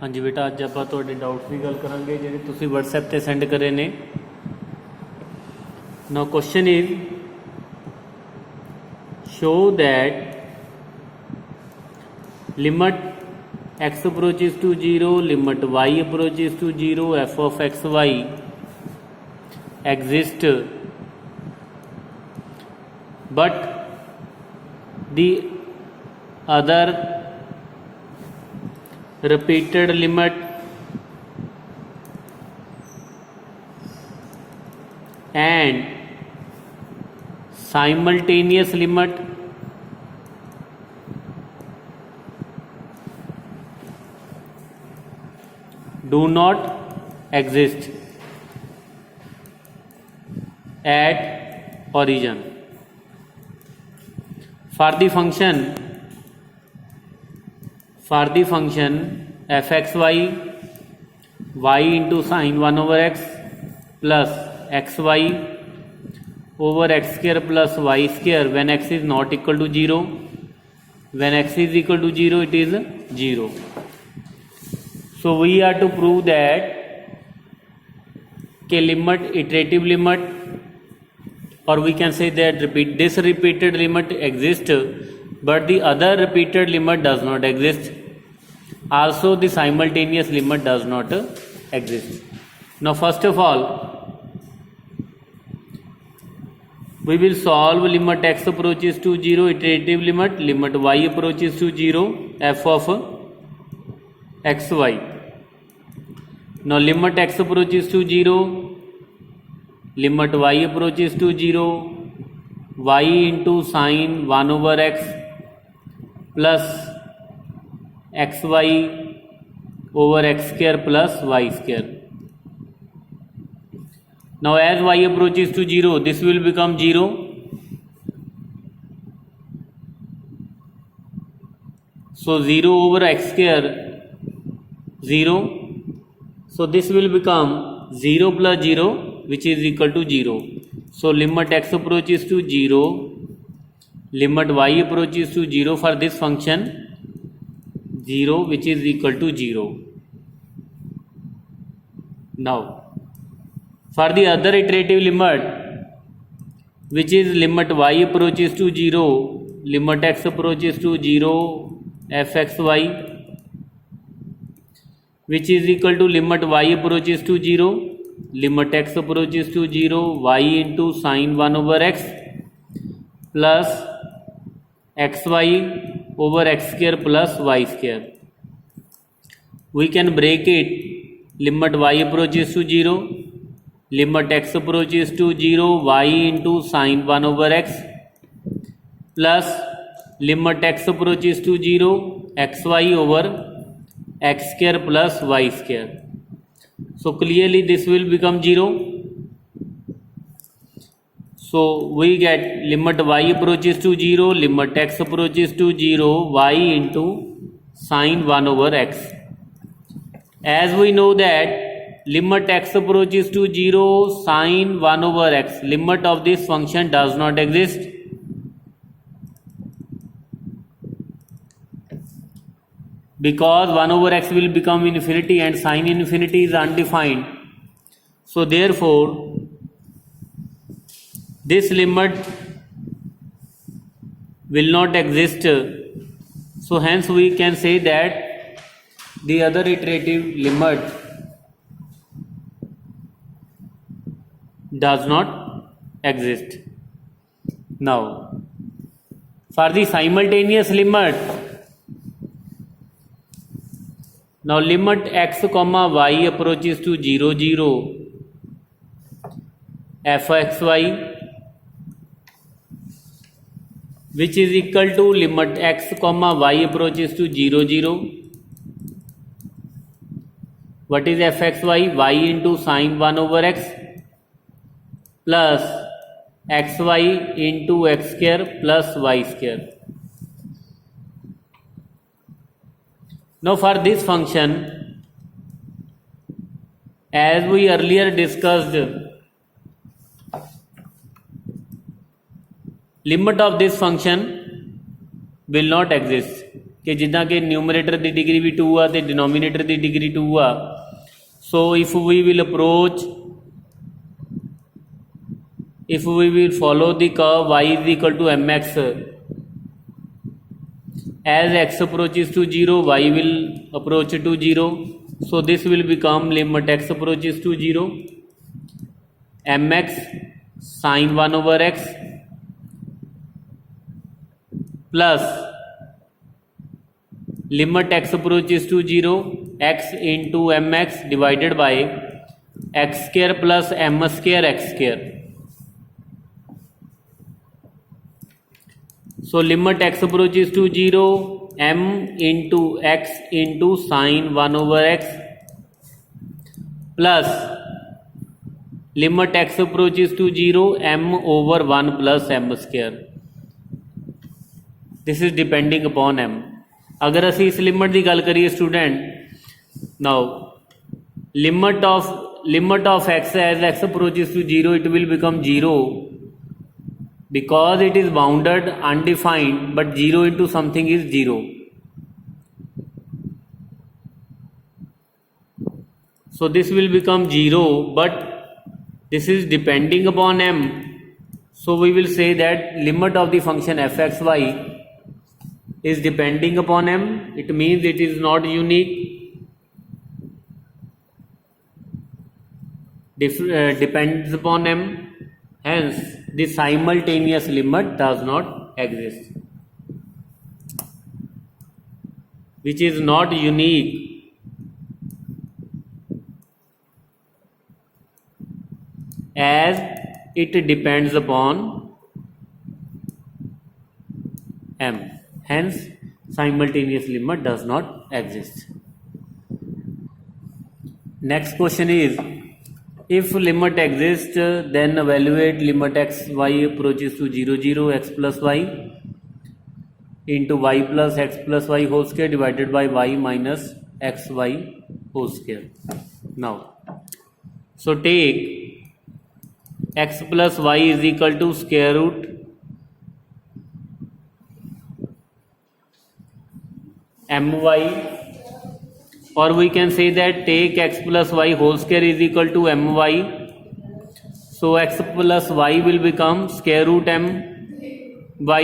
हाँ जी बेटा, अज आप डाउट्स की गल करांगे जिहड़े तुसीं WhatsApp ते सेंड करे ने। Now question is show that limit x approaches to 0, limit y approaches to 0, f of x y exist, but the other repeated limit and simultaneous limit do not exist at origin. For the function fxy, y into sine 1 over x plus xy over x square plus y square when x is not equal to 0. When x is equal to 0, it is 0. So we are to prove that iterative limit, or we can say that this repeated limit exists, but the other repeated limit does not exist. Also the simultaneous limit does not exist. Now first of all, we will solve limit x approaches to 0, iterative limit y approaches to 0, f of xy. Now limit x approaches to 0, limit y approaches to 0, y into sine 1 over x plus xy over x square plus y square. Now as y approaches to 0, this will become 0. So 0 over x square 0. So this will become 0 plus 0, which is equal to 0. So limit x approaches to 0, limit y approaches to 0 for this function 0, which is equal to 0. Now for the other iterative limit, which is limit y approaches to 0, limit x approaches to 0 fxy, which is equal to limit y approaches to 0, limit x approaches to 0, y into sine 1 over x plus xy over x square plus y square. We can break it. Limit y approaches to 0, limit x approaches to 0, y into sine 1 over x plus limit x approaches to 0, xy over x square plus y square. So clearly this will become 0. So we get limit y approaches to 0, limit x approaches to 0, y into sine 1 over x. As we know that limit x approaches to 0, sine 1 over x, limit of this function does not exist. Because 1 over x will become infinity and sine infinity is undefined. So therefore this limit will not exist. So hence we can say that the other iterative limit does not exist. Now for the simultaneous limit, now limit x comma y approaches to 0 0 fxy, which is equal to limit x comma y approaches to 0 0. What is fxy? Y into sine 1 over x plus xy into x square plus y square. Now for this function, as we earlier discussed, limit of this function will not exist. कि जिदा कि numerator की degree भी 2 आ तो denominator की degree 2 आ। So if we will follow the curve y is equal to mx, as x approaches to 0 y will approach to 0, so this will become limit x approaches to 0 mx sin 1 over x plus limit x approaches to 0 x into mx divided by x square plus m square x square. So limit x approaches to 0 m into x into sin 1 over x plus limit x approaches to 0 m over 1 plus m square. This is depending upon m. अगर असी इस limit की गल करिए student, now limit of x as x approaches to 0 it will become 0 because it is bounded undefined, but 0 into something is 0. So this will become 0, but this is depending upon m. So we will say that limit of the function fxy is depending upon m. It means it is not unique. Depends upon m. Hence the simultaneous limit does not exist, which is not unique. As it depends upon m. Hence simultaneous limit does not exist. Next question is, if limit exists, then evaluate limit x y approaches to 0 0 x plus y into y plus x plus y whole square divided by y minus x y whole square. Now, so take x plus y is equal to square root my, or we can say that take x plus y whole square is equal to my. So x plus y will become square root my.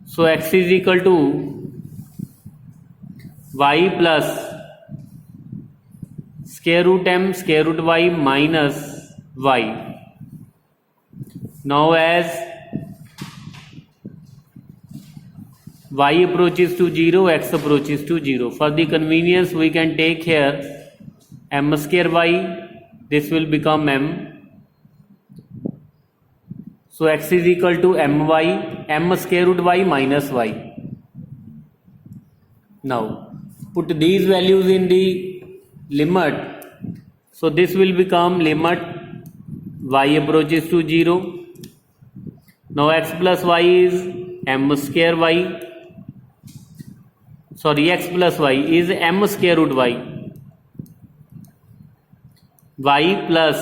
So x is equal to y plus square root m square root y minus y. Now as y approaches to 0, x approaches to 0. For the convenience, we can take here m square y. This will become m. So x is equal to my, m square root y minus y. Now put these values in the limit. So this will become limit y approaches to 0. Now x plus y is m square y. Sorry, x plus y is m square root y. Y plus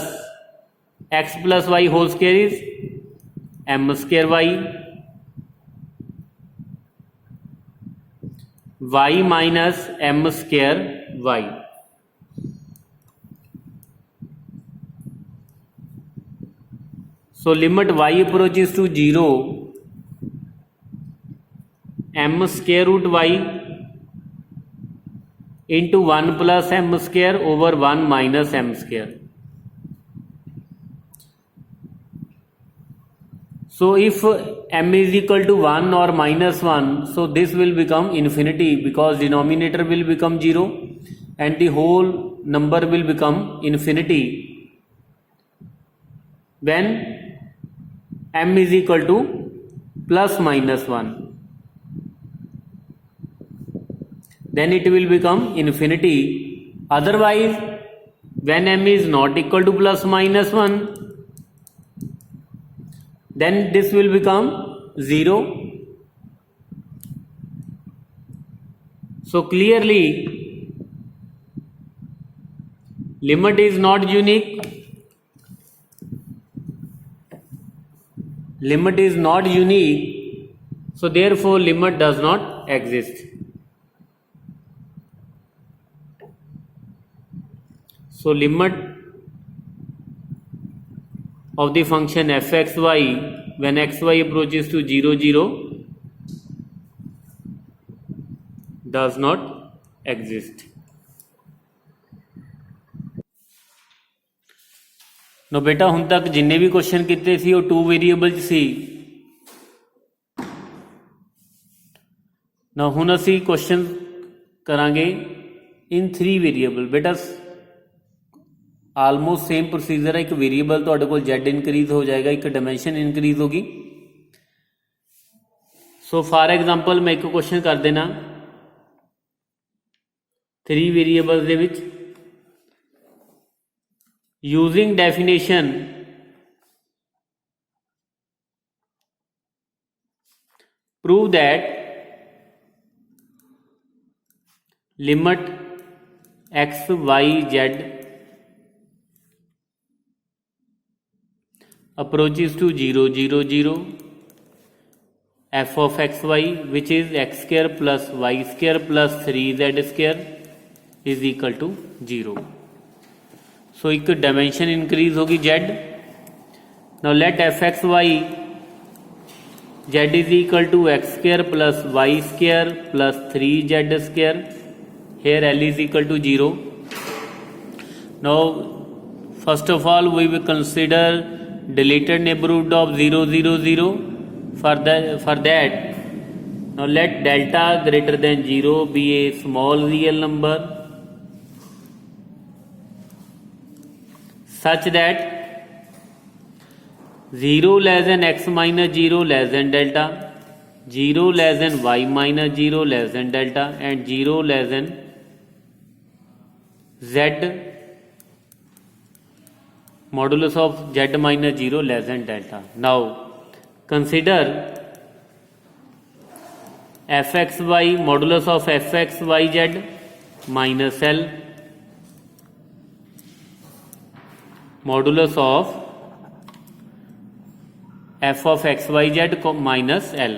x plus y whole square is m square y. Y minus m square y. So limit y approaches to 0, m square root y into 1 plus m square over 1 minus m square. So if m is equal to 1 or minus 1, so this will become infinity because denominator will become 0 and the whole number will become infinity when m is equal to plus minus 1. Then it will become infinity. Otherwise, when m is not equal to plus minus 1, then this will become 0. So clearly, limit is not unique. limit is not unique, so therefore limit does not exist. So limit of the function fxy when xy approaches to 0 0 does not exist. No बेटा हुण तक जिन्ने भी question किए सी वो 2 variable सी ना हुण असी क्वेश्चन करांगे इन 3 वेरीएबल बेटा आलमोस्ट सेम प्रोसीजर है एक वेरीएबल तुहाडे कोल z इनक्रीज हो जाएगा एक डायमेंशन इनक्रीज होगी सो फॉर एग्जांपल मैं एक क्वेश्चन कर देना 3 variable they which using definition prove that limit x y z approaches to 0 0 0 f of x y which is x square plus y square plus 3z square is equal to 0. So एक dimension increase होगी z. Now let f x y z is equal to x square plus y square plus 3z square here l is equal to 0. Now first of all we will consider deleted neighbourhood of 0 0 0 for that now let delta greater than 0 be a small real number such that 0 less than x minus 0 less than delta, 0 less than y minus 0 less than delta and 0 less than z modulus of z minus 0 less than delta. Now consider fxy modulus of fxyz minus L modulus of f of xyz minus L.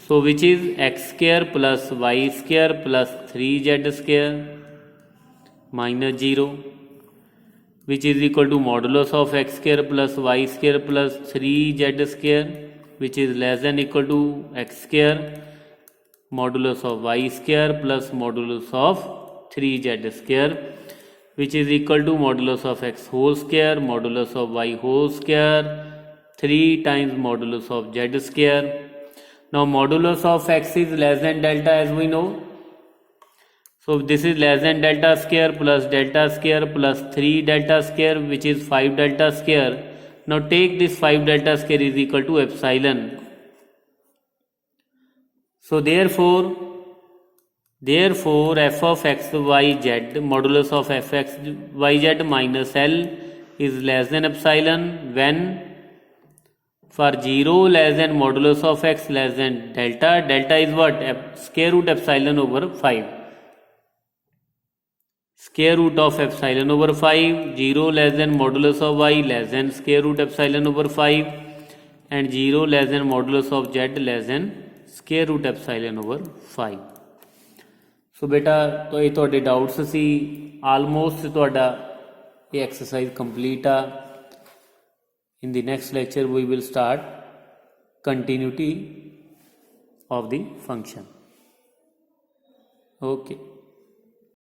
So which is x square plus y square plus 3z square minus 0 which is equal to modulus of x square plus y square plus 3z square which is less than equal to x square modulus of y square plus modulus of 3z square which is equal to modulus of x whole square modulus of y whole square 3 times modulus of z square. Now modulus of x is less than delta as we know. So this is less than delta square plus 3 delta square which is 5 delta square. Now take this 5 delta square is equal to epsilon. So therefore f of x y z modulus of f x y z minus L is less than epsilon when for 0 less than modulus of x less than delta. Delta is what? Square root epsilon over 5. Square root of epsilon over 5. 0 less than modulus of y less than square root epsilon over 5 and 0 less than modulus of z less than square root epsilon over 5. So बेटा तो ये तुहाडे doubts सी almost तुहाडा ये exercise complete आ in the next lecture we will start continuity of the function okay